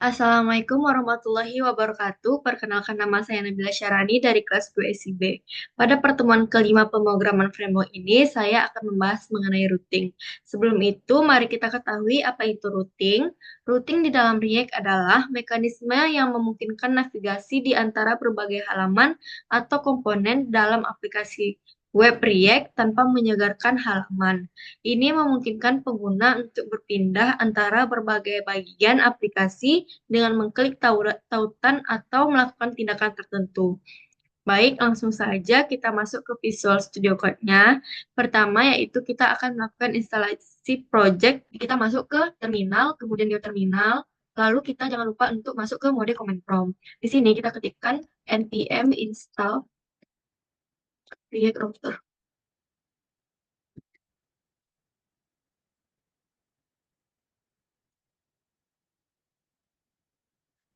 Assalamualaikum warahmatullahi wabarakatuh. Perkenalkan nama saya Nabila Syarani dari kelas 2 SIB. Pada pertemuan kelima pemrograman framework ini, saya akan membahas mengenai routing. Sebelum itu, mari kita ketahui apa itu routing. Routing di dalam React adalah mekanisme yang memungkinkan navigasi di antara berbagai halaman atau komponen dalam aplikasi web React tanpa menyegarkan halaman. Ini memungkinkan pengguna untuk berpindah antara berbagai bagian aplikasi dengan mengklik tautan atau melakukan tindakan tertentu. Baik, langsung saja kita masuk ke Visual Studio Code-nya. Pertama yaitu kita akan melakukan instalasi project. Kita masuk ke terminal, kemudian di terminal, lalu kita jangan lupa untuk masuk ke mode command prompt. Di sini kita ketikkan npm install React Router.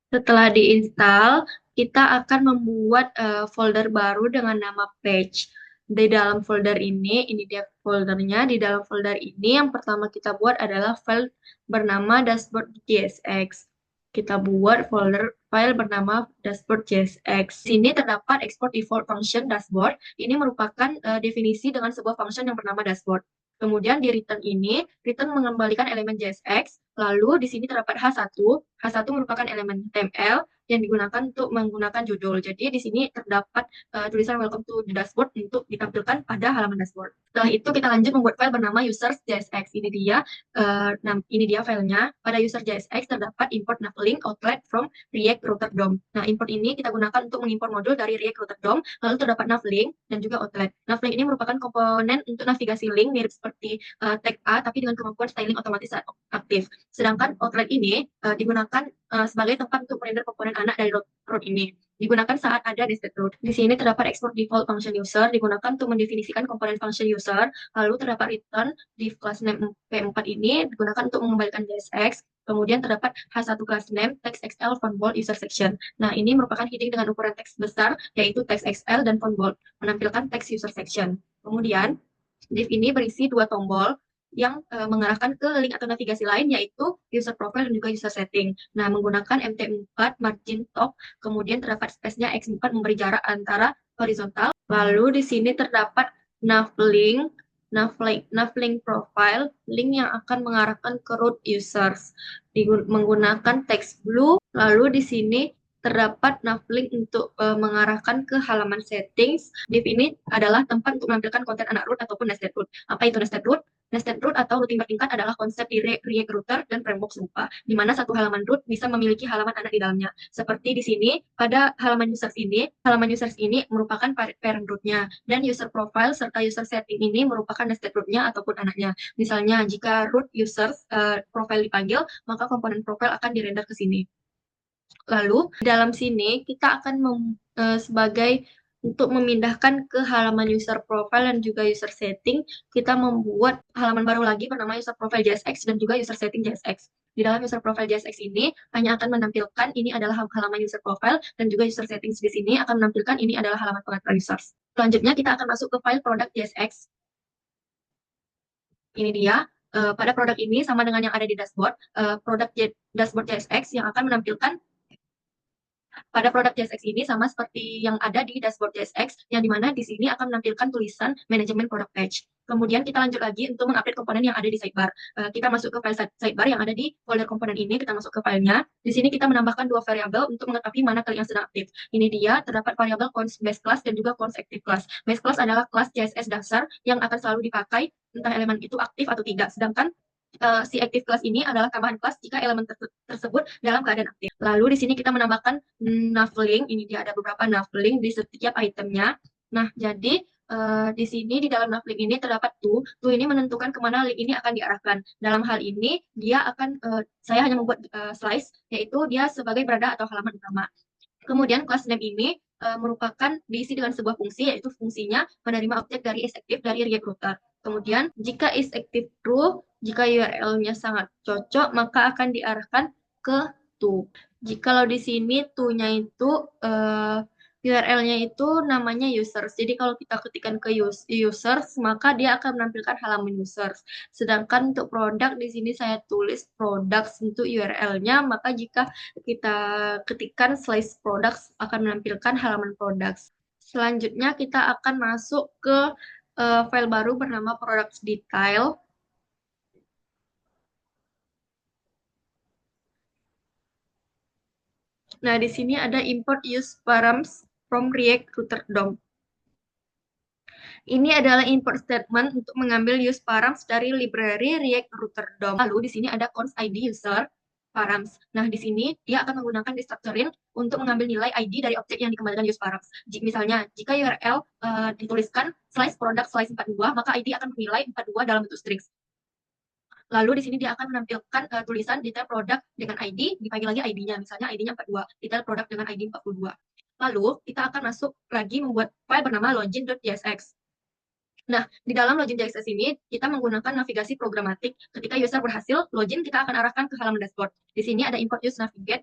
Setelah diinstal, kita akan membuat folder baru dengan nama page. Di dalam folder ini dia foldernya. Di dalam folder ini yang pertama kita buat adalah file bernama dashboard.jsx. Kita buat file bernama dashboard.jsx. Di sini terdapat export default function dashboard. Ini merupakan definisi dengan sebuah function yang bernama dashboard. Kemudian di return ini, return mengembalikan elemen JSX. Lalu di sini terdapat H1. H1 merupakan elemen HTML yang digunakan untuk menggunakan judul. Jadi di sini terdapat tulisan welcome to the dashboard untuk ditampilkan pada halaman dashboard. Setelah itu kita lanjut membuat file bernama users.jsx. Ini dia filenya. Pada user.jsx terdapat import navlink outlet from React Router DOM. Nah, import ini kita gunakan untuk mengimpor modul dari React Router DOM, lalu terdapat navlink dan juga outlet. Navlink ini merupakan komponen untuk navigasi link mirip seperti tag A tapi dengan kemampuan styling otomatis saat aktif. Sedangkan outlet ini digunakan sebagai tempat untuk merender komponen anak dari root ini. Digunakan saat ada nested root. Di sini terdapat export default function user, digunakan untuk mendefinisikan komponen function user. Lalu terdapat return div class name P4 ini digunakan untuk mengembalikan JSX. Kemudian terdapat H1 class name text XL font bold user section. Nah, ini merupakan heading dengan ukuran teks besar, yaitu text XL dan font bold, menampilkan text user section. Kemudian, div ini berisi dua tombol yang mengarahkan ke link atau navigasi lain, yaitu user profile dan juga user setting. Nah, menggunakan MT4 margin top, kemudian terdapat space-nya X4 memberi jarak antara horizontal. Lalu di sini terdapat navlink, navlink profile, link yang akan mengarahkan ke root users. Menggunakan text blue, lalu di sini terdapat navlink untuk mengarahkan ke halaman settings. Div ini adalah tempat untuk menampilkan konten anak root ataupun nested root. Apa itu nested root? Nested root atau routing bertingkat adalah konsep di React Router dan framework serupa, di mana satu halaman root bisa memiliki halaman anak di dalamnya. Seperti di sini, pada halaman users ini merupakan parent rootnya, dan user profile serta user setting ini merupakan nested rootnya ataupun anaknya. Misalnya, jika root users profile dipanggil, maka komponen profile akan dirender ke sini. Lalu, di dalam sini kita akan sebagai untuk memindahkan ke halaman user profile dan juga user setting, kita membuat halaman baru lagi bernama user profile JSX dan juga user setting JSX. Di dalam user profile JSX ini hanya akan menampilkan ini adalah halaman user profile dan juga user settings di sini akan menampilkan ini adalah halaman pengatur users. Selanjutnya kita akan masuk ke file product JSX. Ini dia. Pada produk ini sama dengan yang ada di dashboard, produk dashboard JSX yang akan menampilkan pada produk JSX ini sama seperti yang ada di dashboard JSX, yang dimana di sini akan menampilkan tulisan manajemen product page. Kemudian kita lanjut lagi untuk mengupdate komponen yang ada di sidebar. Kita masuk ke file sidebar yang ada di folder komponen ini, kita masuk ke filenya. Di sini kita menambahkan dua variabel untuk mengetahui mana klik yang sedang aktif. Ini dia, terdapat variabel const base class dan juga const active class. Base class adalah kelas CSS dasar yang akan selalu dipakai entah elemen itu aktif atau tidak. Sedangkan si active class ini adalah tambahan kelas jika elemen tersebut dalam keadaan aktif. Lalu di sini kita menambahkan navlink. Ini dia ada beberapa navlink di setiap itemnya. Nah, jadi di sini di dalam navlink ini terdapat to ini menentukan kemana link ini akan diarahkan. Dalam hal ini dia akan saya hanya membuat slice, yaitu dia sebagai berada atau halaman utama. Kemudian kelas name ini merupakan diisi dengan sebuah fungsi, yaitu fungsinya menerima objek dari isActive dari React Router. Kemudian jika isActive true, jika URL-nya sangat cocok, maka akan diarahkan ke to. Jikalau di sini to-nya itu URL-nya itu namanya users. Jadi kalau kita ketikkan ke users, maka dia akan menampilkan halaman users. Sedangkan untuk produk di sini saya tulis products untuk URL-nya, maka jika kita ketikkan slice products akan menampilkan halaman products. Selanjutnya kita akan masuk ke file baru bernama products detail. Nah, di sini ada import use params from React Router DOM. Ini adalah import statement untuk mengambil use params dari library React Router DOM. Lalu di sini ada const ID user params. Nah, di sini dia akan menggunakan destructorin untuk mengambil nilai ID dari objek yang dikembalikan use params. Misalnya, jika URL dituliskan slice product slice 42, maka ID akan bernilai 42 dalam bentuk strings. Lalu di sini dia akan menampilkan tulisan detail produk dengan ID, dipanggil lagi ID-nya, misalnya ID-nya 42, detail produk dengan ID 42. Lalu kita akan masuk lagi membuat file bernama login.jsx. Nah, di dalam login.jsx ini kita menggunakan navigasi programatik. Ketika user berhasil login, kita akan arahkan ke halaman dashboard. Di sini ada import use navigate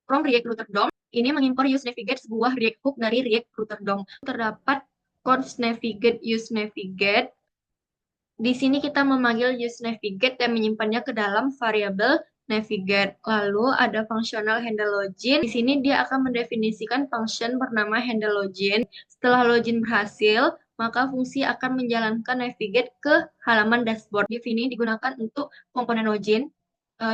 from React Router DOM. Ini mengimport use navigate sebuah React hook dari React Router DOM. Terdapat const navigate use navigate. Di sini kita memanggil use navigate dan menyimpannya ke dalam variabel navigate. Lalu ada functional handle login. Di sini dia akan mendefinisikan function bernama handle login. Setelah login berhasil, maka fungsi akan menjalankan navigate ke halaman dashboard. Div ini digunakan untuk komponen login.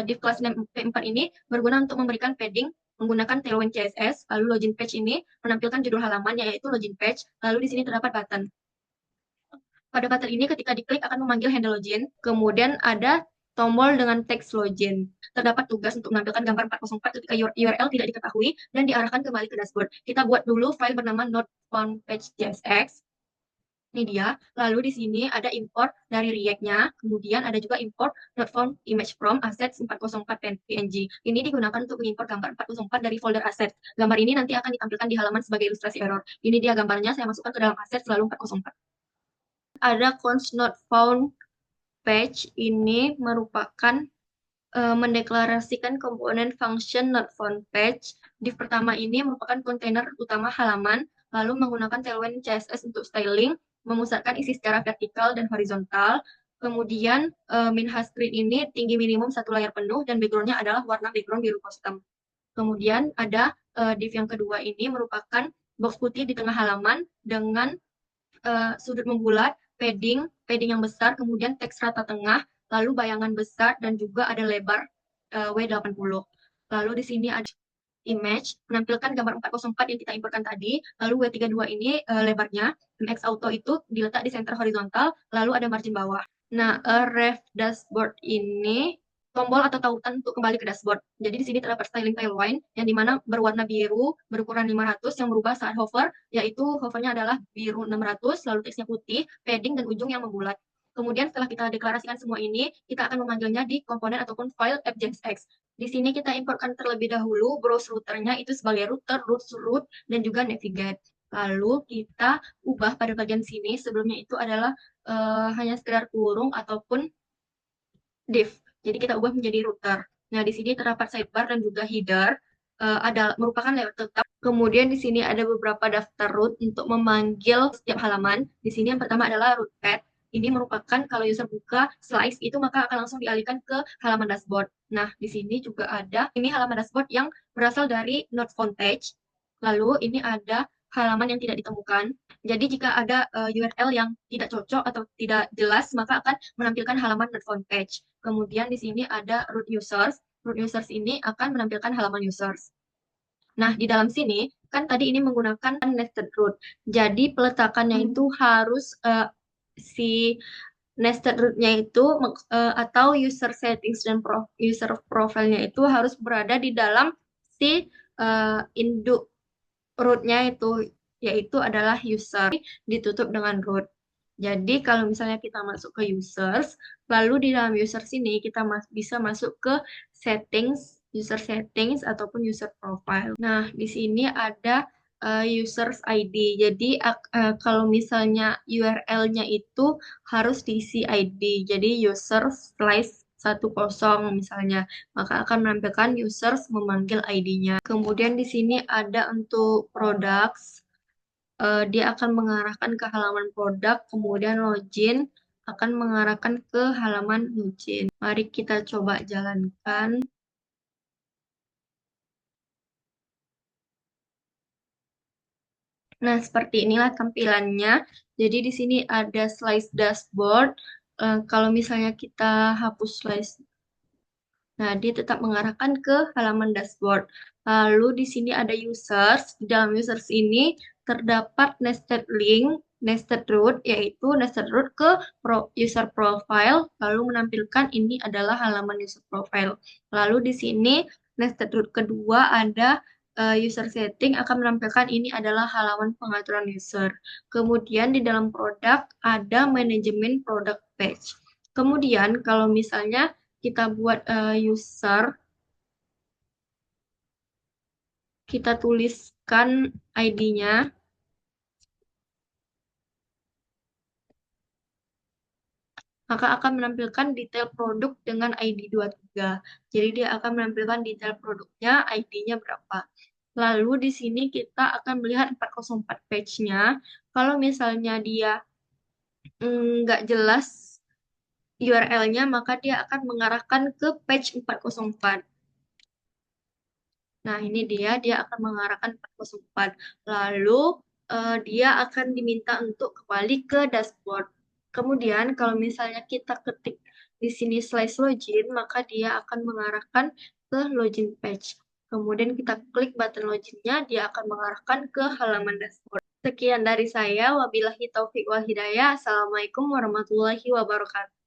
Div kelas P4 ini berguna untuk memberikan padding menggunakan Tailwind CSS. Lalu login page ini menampilkan judul halaman yaitu login page. Lalu di sini terdapat button. Pada button ini ketika diklik akan memanggil handle login. Kemudian ada tombol dengan teks login. Terdapat tugas untuk menampilkan gambar 404 ketika URL tidak diketahui dan diarahkan kembali ke dashboard. Kita buat dulu file bernama notfoundpage.jsx. Ini dia. Lalu di sini ada import dari React-nya. Kemudian ada juga import notfound image from assets 404 PNG. Ini digunakan untuk mengimport gambar 404 dari folder assets. Gambar ini nanti akan ditampilkan di halaman sebagai ilustrasi error. Ini dia gambarnya, saya masukkan ke dalam assets lalu 404. Ada const not found page ini merupakan mendeklarasikan komponen function not found page. Div pertama ini merupakan kontainer utama halaman, lalu menggunakan Tailwind CSS untuk styling, memusatkan isi secara vertikal dan horizontal. Kemudian min-has screen ini tinggi minimum satu layar penuh dan background-nya adalah warna background biru custom. Kemudian ada div yang kedua ini merupakan box putih di tengah halaman dengan sudut membulat, padding yang besar, kemudian teks rata tengah, lalu bayangan besar, dan juga ada lebar W80. Lalu di sini ada image, menampilkan gambar 404 yang kita importkan tadi, lalu W32 ini lebarnya, MX Auto itu diletak di center horizontal, lalu ada margin bawah. Nah, ref dashboard ini tombol atau tautan untuk kembali ke dashboard. Jadi di sini terdapat styling tailwind yang dimana berwarna biru berukuran 500 yang berubah saat hover, yaitu hovernya adalah biru 600, lalu teksnya putih, padding dan ujung yang membulat. Kemudian setelah kita deklarasikan semua ini, kita akan memanggilnya di komponen ataupun file app.jsx. Di sini kita importkan terlebih dahulu browse routernya itu sebagai router, root, dan juga navigate. Lalu kita ubah pada bagian sini, sebelumnya itu adalah hanya sekedar kurung ataupun div. Jadi kita ubah menjadi router. Nah, di sini terdapat sidebar dan juga header. Ada merupakan layout tetap. Kemudian di sini ada beberapa daftar root untuk memanggil setiap halaman. Di sini yang pertama adalah root path. Ini merupakan kalau user buka slice itu maka akan langsung dialihkan ke halaman dashboard. Nah, di sini juga ada ini halaman dashboard yang berasal dari not found page. Lalu ini ada halaman yang tidak ditemukan. Jadi jika ada URL yang tidak cocok atau tidak jelas, maka akan menampilkan halaman not found page. Kemudian di sini ada root users. Root users ini akan menampilkan halaman users. Nah, di dalam sini, kan tadi ini menggunakan nested root. Jadi peletakannya itu harus si nested root-nya itu atau user settings dan user profile-nya itu harus berada di dalam si induk root-nya itu, yaitu adalah user, ditutup dengan root. Jadi kalau misalnya kita masuk ke users, lalu di dalam users ini kita bisa masuk ke settings, user settings ataupun user profile. Nah, di sini ada users ID. Jadi kalau misalnya URL-nya itu harus diisi ID. Jadi user 10 misalnya, maka akan menampilkan users memanggil ID-nya. Kemudian di sini ada untuk products, dia akan mengarahkan ke halaman produk, kemudian login akan mengarahkan ke halaman login. Mari kita coba jalankan. Nah, seperti inilah tampilannya. Jadi di sini ada slice dashboard. Kalau misalnya kita hapus slice, nah dia tetap mengarahkan ke halaman dashboard. Lalu di sini ada users. Di dalam users ini terdapat nested link, nested root, yaitu nested root ke user profile, lalu menampilkan ini adalah halaman user profile. Lalu di sini nested root kedua ada user setting akan menampilkan ini adalah halaman pengaturan user. Kemudian di dalam produk ada manajemen product page. Kemudian kalau misalnya kita buat user, kita tuliskan ID-nya, maka akan menampilkan detail produk dengan ID 23. Jadi dia akan menampilkan detail produknya, ID-nya berapa. Lalu di sini kita akan melihat 404 page-nya. Kalau misalnya dia nggak jelas URL-nya, maka dia akan mengarahkan ke page 404. Nah, ini dia akan mengarahkan 404. Lalu, dia akan diminta untuk kembali ke dashboard. Kemudian, kalau misalnya kita ketik di sini slash login, maka dia akan mengarahkan ke login page. Kemudian kita klik button loginnya, dia akan mengarahkan ke halaman dashboard. Sekian dari saya. Wabillahi taufik wal hidayah. Assalamualaikum warahmatullahi wabarakatuh.